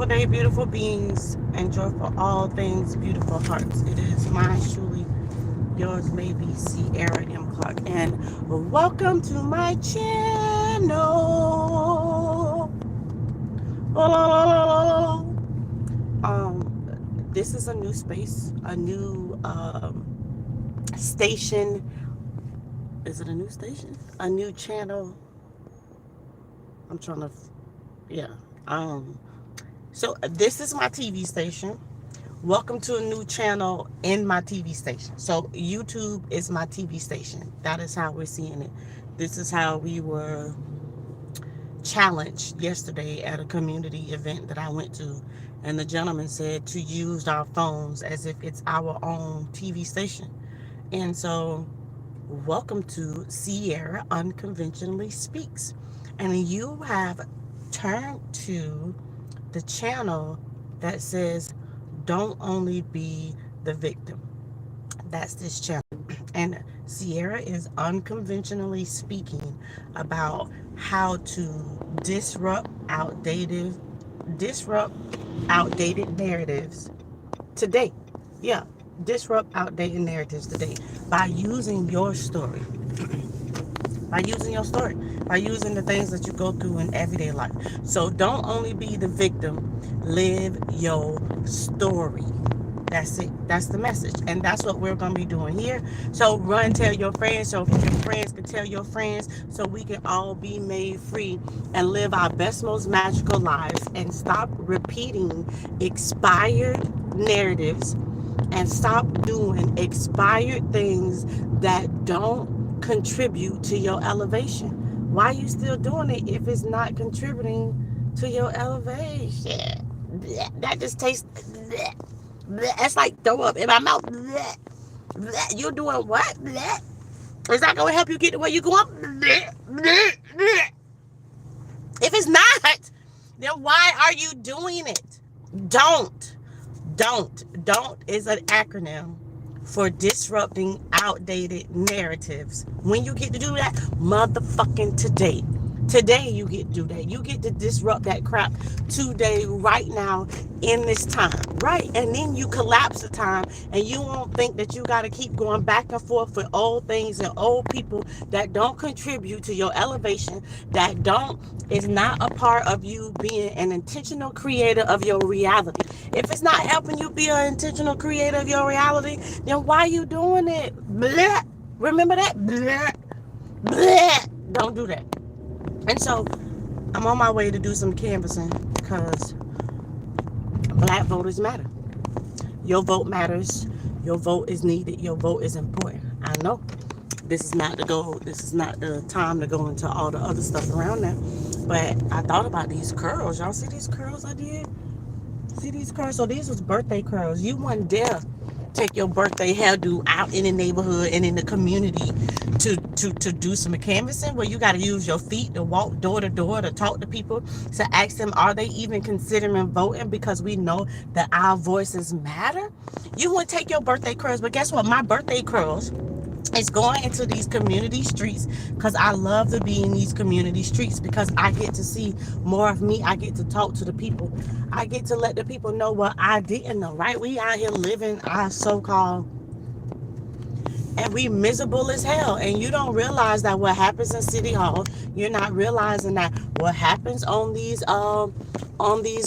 beautiful day, beautiful beings, and joy for all things, beautiful hearts. It is mine truly, yours maybe, Sierra M. Clark, and welcome to my channel. This is a new space, a new station. Is it a new station? A new channel. I'm trying to, yeah. So this is my TV station. Welcome to a new channel in my TV station. So YouTube is my TV station. That is how we're seeing it. This is how we were challenged yesterday at a community event that I went to. And the gentleman said to use our phones as if it's our own TV station. And so, welcome to Sierra Unconventionally Speaks. And you have turned to the channel that says, don't only be the victim. That's this channel. And Sierra is unconventionally speaking about how to disrupt outdated narratives today. Yeah, disrupt outdated narratives today by using your story. By using your story, by using the things that you go through in everyday life. So don't only be the victim, live your story. That's it. That's the message. And that's what we're going to be doing here. So run, tell your friends, so your friends can tell your friends, so we can all be made free and live our best, most magical lives and stop repeating expired narratives and stop doing expired things that don't contribute to your elevation. Why are you still doing it if it's not contributing to your elevation? That just tastes... It's like throw up in my mouth. You're doing what? Is that going to help you get to where you're going? If it's not, then why are you doing it? Don't. Don't is an acronym for disrupting outdated narratives. When you get to do that, motherfucking today you get to do that. You get to disrupt that crap today, right now, in this time, right? And then you collapse the time, and you won't think that you got to keep going back and forth with old things and old people that don't contribute to your elevation, that don't is not a part of you being an intentional creator of your reality. If it's not helping you be an intentional creator of your reality, then why are you doing it? Blech. Remember that? Blech. Blech. Don't do that. And so I'm on my way to do some canvassing because black voters matter. Your vote matters. Your vote is needed. Your vote is important. I know this is not the time to go into all the other stuff around that. But I thought about these curls. Y'all see these curls I did? See these curls? So these was birthday curls. You wouldn't dare take your birthday hairdo out in the neighborhood and in the community to do some canvassing, where you got to use your feet to walk door to door to talk to people, to ask them, are they even considering voting, because we know that our voices matter. You wouldn't take your birthday curls, but guess what? My birthday curls is going into these community streets, because I love to be in these community streets, because I get to see more of me. I get to talk to the people. I get to let the people know what I didn't know, right? We out here living our so-called, and we miserable as hell, and you don't realize that what happens in City Hall, you're not realizing that what happens on these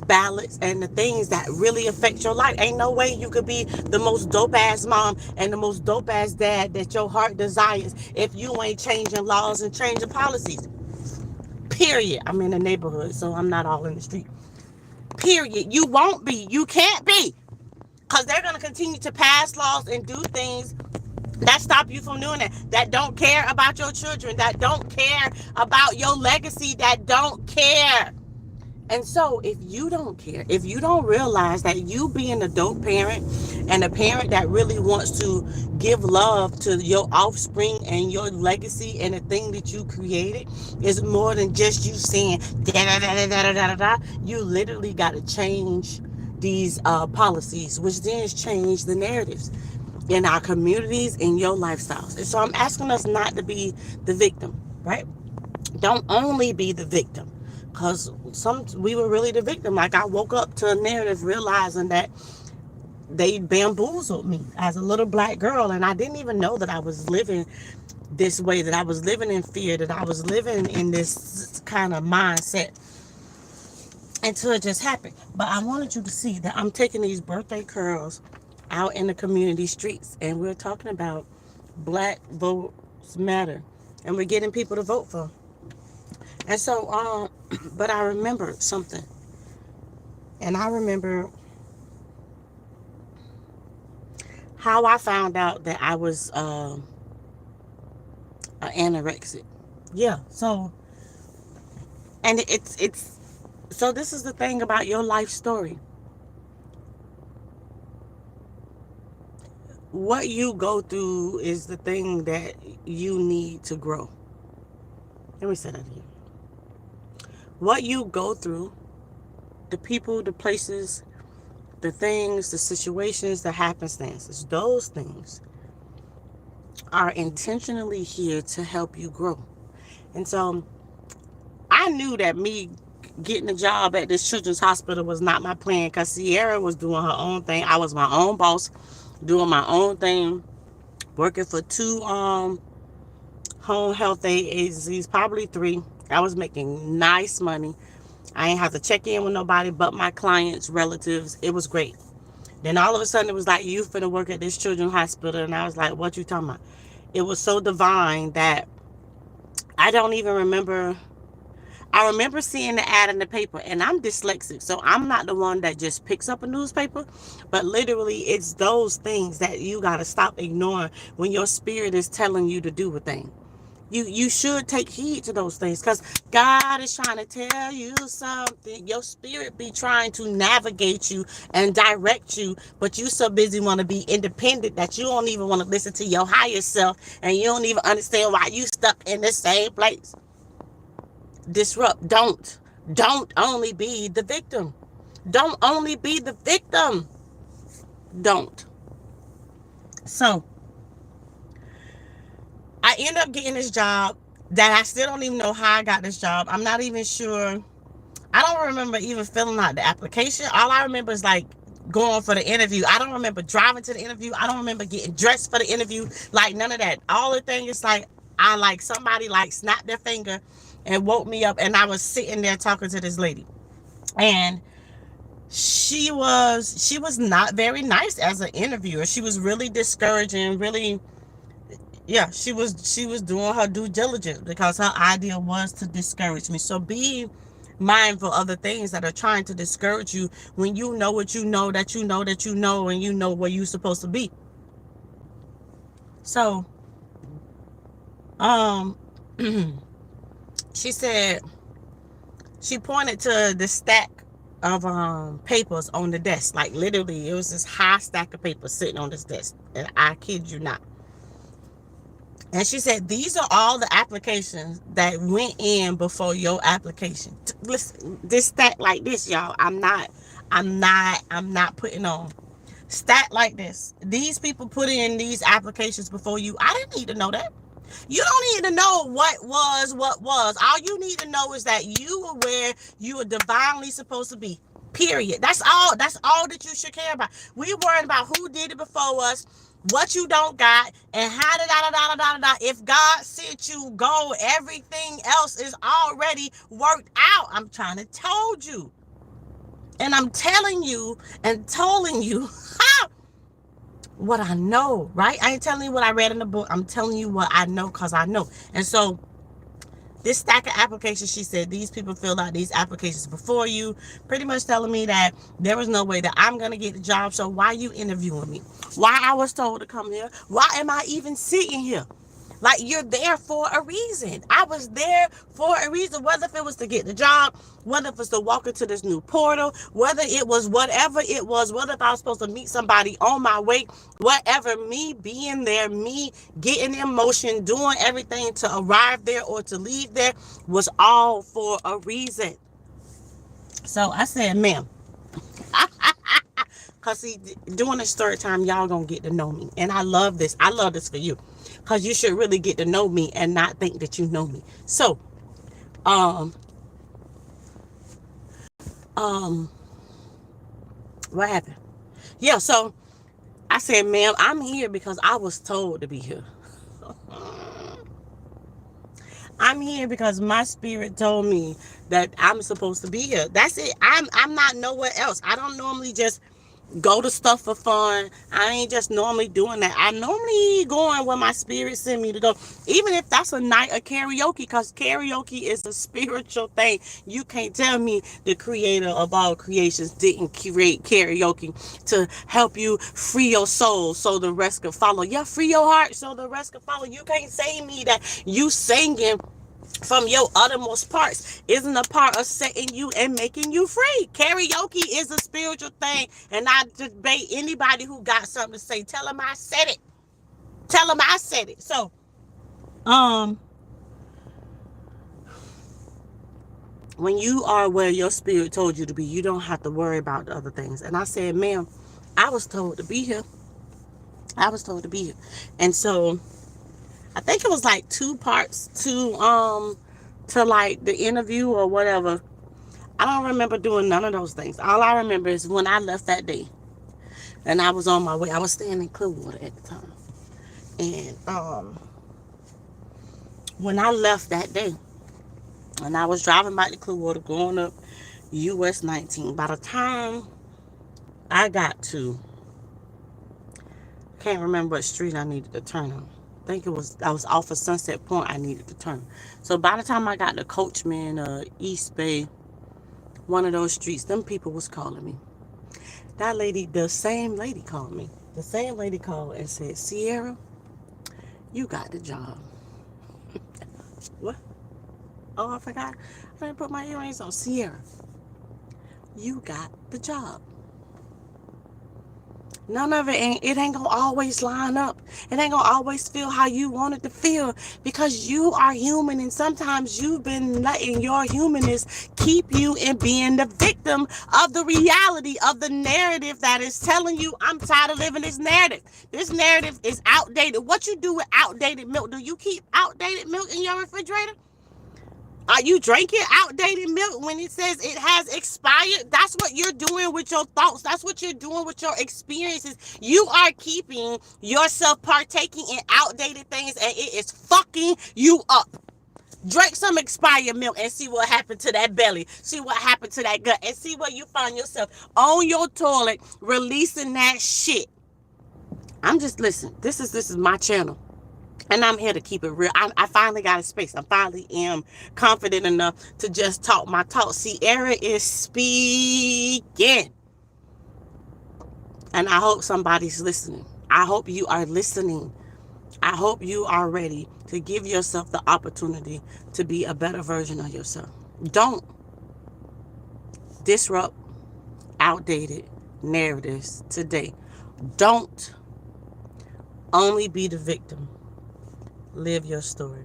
ballots and the things that really affect your life. Ain't no way you could be the most dope ass mom and the most dope ass dad that your heart desires if you ain't changing laws and changing policies. Period. I'm in the neighborhood, so I'm not all in the street. Period. You won't be. You can't be. Because they're going to continue to pass laws and do things that stop you from doing that don't care about your children, that don't care about your legacy, that don't care. And so if you don't care, if you don't realize that you being a dope parent and a parent that really wants to give love to your offspring and your legacy and the thing that you created is more than just you saying da da da da da da da, you literally got to change these policies, which then change the narratives in our communities, in your lifestyles. And so I'm asking us not to be the victim, right? Don't only be the victim. because we were really the victim. Like, I woke up to a narrative realizing that they bamboozled me as a little black girl, and I didn't even know that I was living this way, that I was living in fear, that I was living in this kind of mindset until it just happened. But I wanted you to see that I'm taking these birthday curls out in the community streets, and we're talking about Black votes matter, and we're getting people to vote for. And so, but I remember something, and I remember how I found out that I was an anorexic. Yeah. So, and it's so this is the thing about your life story. What you go through is the thing that you need to grow. Let me say that again. What you go through, the people, the places, the things, the situations, the happenstances, those things are intentionally here to help you grow. And so I knew that me getting a job at this children's hospital was not my plan, because Sierra was doing her own thing. I was my own boss, doing my own thing, working for two home health agencies, probably three. I was making nice money. I ain't have to check in with nobody but my clients, relatives. It was great. Then all of a sudden it was like, you finna work at this children's hospital. And I was like, what you talking about? It was so divine that I don't even remember. I remember seeing the ad in the paper, and I'm dyslexic, so I'm not the one that just picks up a newspaper, but literally it's those things that you got to stop ignoring when your spirit is telling you to do a thing. You should take heed to those things, because God is trying to tell you something. Your spirit be trying to navigate you and direct you, but you so busy want to be independent that you don't even want to listen to your higher self, and you don't even understand why you stuck in the same place. Disrupt. Don't only be the victim. Don't only be the victim. Don't. So I end up getting this job that I still don't even know how I got this job. I'm not even sure. I don't remember even filling out the application. All I remember is like going for the interview. I don't remember driving to the interview. I don't remember getting dressed for the interview. Like, none of that. All the thing is like, I like somebody like snapped their finger and woke me up, and I was sitting there talking to this lady. And she was not very nice as an interviewer. She was really discouraging, really. Yeah, she was doing her due diligence, because her idea was to discourage me. So be mindful of the things that are trying to discourage you when you know what you know, that you know that you know, and you know where you're supposed to be. So um she said, she pointed to the stack of papers on the desk. Like, literally it was this high stack of papers sitting on this desk, and I kid you not. And she said, these are all the applications that went in before your application. Listen, this stack like this, y'all. I'm not putting on. Stack like this. These people put in these applications before you. I didn't need to know that. You don't need to know what was. All you need to know is that you were where you were divinely supposed to be. Period. That's all that you should care about. We worried about who did it before us, what you don't got, and how da. If God sent you, go. Everything else is already worked out. I'm trying to told you. And I'm telling you and telling you what I know, right? I ain't telling you what I read in the book. I'm telling you what I know, because I know. And so this stack of applications, she said, these people filled out these applications before you, pretty much telling me that there was no way that I'm going to get the job. So why are you interviewing me? Why I was told to come here? Why am I even sitting here? Like, you're there for a reason. I was there for a reason, whether if it was to get the job, whether if it was to walk into this new portal, whether it was whatever it was, whether if I was supposed to meet somebody on my way, whatever, me being there, me getting in motion, doing everything to arrive there or to leave there was all for a reason. So I said, ma'am, because see, during this third time, y'all gonna get to know me. And I love this. I love this for you, because you should really get to know me and not think that you know me. So Um, what happened? Yeah, so I said, ma'am, I'm here because I was told to be here. I'm here because my spirit told me that I'm supposed to be here. That's it. I'm not nowhere else. I don't normally just go to stuff for fun. I ain't just normally doing that. I normally going where my spirit send me to go. Even if that's a night of karaoke, because karaoke is a spiritual thing. You can't tell me the creator of all creations didn't create karaoke to help you free your soul so the rest can follow. Yeah, free your heart so the rest can follow. You can't say me that you singing from your uttermost parts isn't a part of setting you and making you free. Karaoke is a spiritual thing, and I debate anybody who got something to say. Tell them I said it. Tell them I said it. So, um, when you are where your spirit told you to be, you don't have to worry about the other things. And I said, ma'am, I was told to be here. I was told to be here. And so I think it was like two parts to like the interview or whatever. I don't remember doing none of those things. All I remember is when I left that day and I was on my way. I was staying in Clearwater at the time. And when I left that day and I was driving back to Clearwater going up US 19, by the time I got to, I can't remember what street I needed to turn on. I was off of Sunset Point I needed to turn. So by the time I got to Coachman, East Bay, one of those streets, them people was calling me. That lady, the same lady called me. The same lady called and said, Sierra, you got the job. What? Oh, I forgot. I didn't put my earrings on. Sierra, you got the job. None of it ain't gonna always line up. It ain't gonna always feel how you want it to feel because you are human, and sometimes you've been letting your humanness keep you in being the victim of the reality of the narrative that is telling you, I'm tired of living this narrative. This narrative is outdated. What you do with outdated milk? Do you keep outdated milk in your refrigerator? Are you drinking outdated milk when it says it has expired? That's what you're doing with your thoughts. That's what you're doing with your experiences. You are keeping yourself partaking in outdated things, and it is fucking you up. Drink some expired milk and see what happened to that belly. See what happened to that gut. And see where you find yourself on your toilet releasing that shit. Listen, this is my channel. And I'm here to keep it real. I finally got a space. I finally am confident enough to just talk my talk. Sierra is speaking. And I hope somebody's listening. I hope you are listening. I hope you are ready to give yourself the opportunity to be a better version of yourself. Don't disrupt outdated narratives today. Don't only be the victim. Live your story.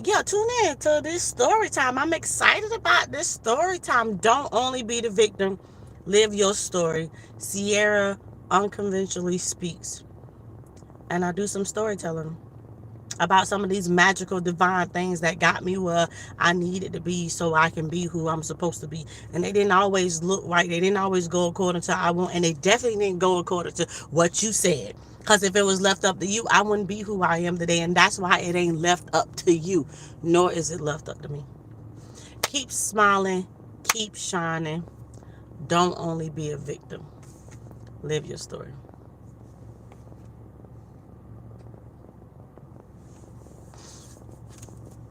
Yeah, tune in to this story time. I'm excited about this story time. Don't only be the victim. Live your story. Sierra Unconventionally speaks. And I do some storytelling about some of these magical divine things that got me where I needed to be so I can be who I'm supposed to be. And they didn't always look right. They didn't always go according to I want. And they definitely didn't go according to what you said. Because if it was left up to you, I wouldn't be who I am today. And that's why it ain't left up to you. Nor is it left up to me. Keep smiling. Keep shining. Don't only be a victim. Live your story.